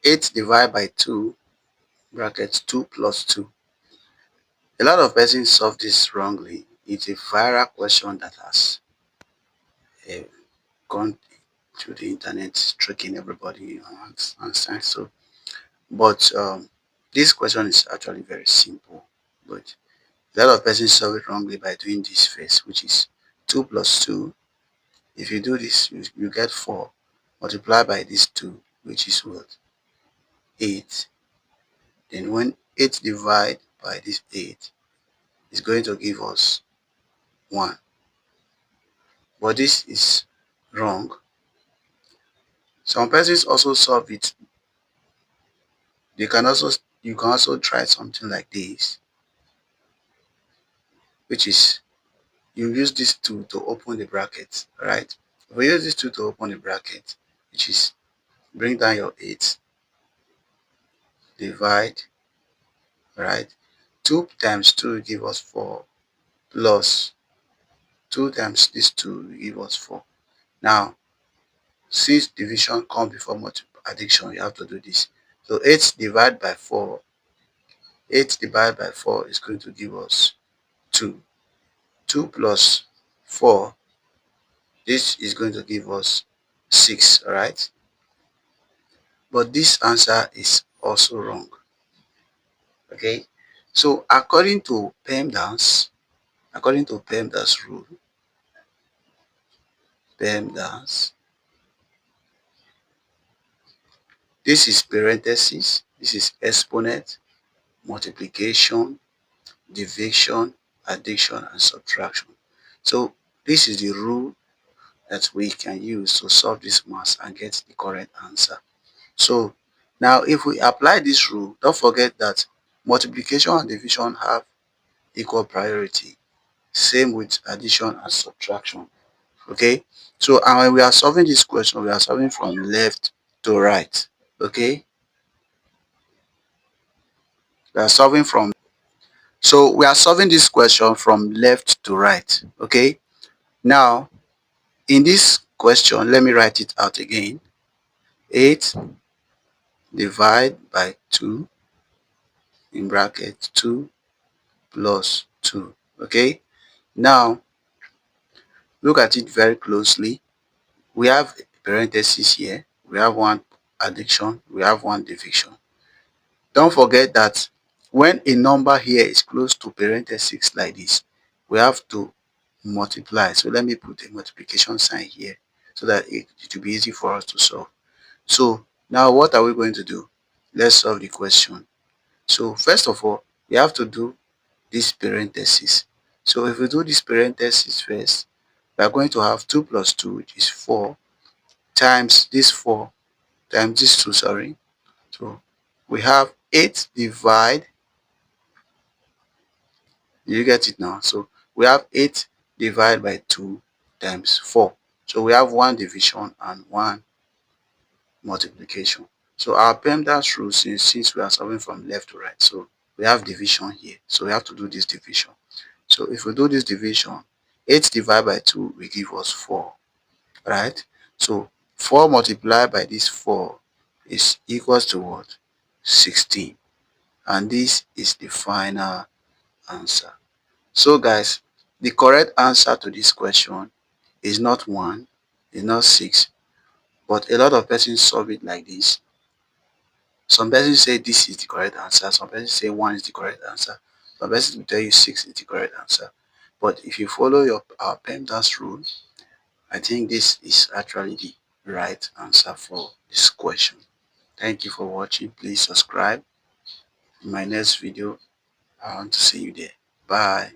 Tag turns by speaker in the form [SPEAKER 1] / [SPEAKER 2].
[SPEAKER 1] 8 divided by 2 brackets 2 plus 2. A lot of persons solve this wrongly. It's a viral question that has uh, gone to the internet, tricking everybody and so. But this question is actually very simple. But a lot of persons solve it wrongly by doing this first, which is 2 plus 2. If you do this, you get 4. Multiply by this 2, which is what? 8. Then when 8 divided by this 8 is going to give us 1. But this is wrong. Some persons also solve it. You can also try something like this, which is you use this 2 to open the bracket, right? If we use this 2 to open the bracket, which is bring down your 8, divide, right? 2 times 2 will give us 4 plus 2 times this 2 will give us 4. Now, since division comes before addition, you have to do this. So 8 divided by 4, 8 divided by 4 is going to give us 2. 2 plus 4, this is going to give us 6, alright? But this answer is also wrong, okay? So according to PEMDAS rule, PEMDAS, this is parentheses, this is exponent, multiplication, division, addition, and subtraction. So this is the rule that we can use to solve this math and get the correct answer. So now if we apply this rule, don't forget that multiplication and division have equal priority. Same with addition and subtraction. Okay, so and when we are solving this question, we are solving from left to right. Okay, we are solving from we are solving this question from left to right. Okay, now in this question, let me write it out again. 8 divided by 2 in bracket 2 plus 2. Okay, now look at it very closely. We have parentheses here, we have one addition, we have one division. Don't forget that when a number here is close to parentheses like this, we have to multiply. So let me put a multiplication sign here so that it will be easy for us to solve. So now what are we going to do? Let's solve the question. So first of all, we have to do this parenthesis. So if we do this parenthesis first, we are going to have 2 plus 2, which is 4, times this 4, times this 2, sorry. So we have 8 divide, you get it now? So we have 8 divided by 2 times 4. So we have one division and one multiplication. So our PEMDAS rule, since we are solving from left to right, so we have division here. So we have to do this division. So if we do this division, 8 divided by 2 will give us 4, right? So 4 multiplied by this 4 is equals to what? 16. And this is the final answer. So guys, the correct answer to this question is not 1, is not 6, but a lot of persons solve it like this. Some persons say this is the correct answer, some persons say 1 is the correct answer, some persons will tell you 6 is the correct answer. But if you follow our PEMDAS rule, I think this is actually the right answer for this question. Thank you for watching. Please subscribe. In my next video, I want to see you there. Bye.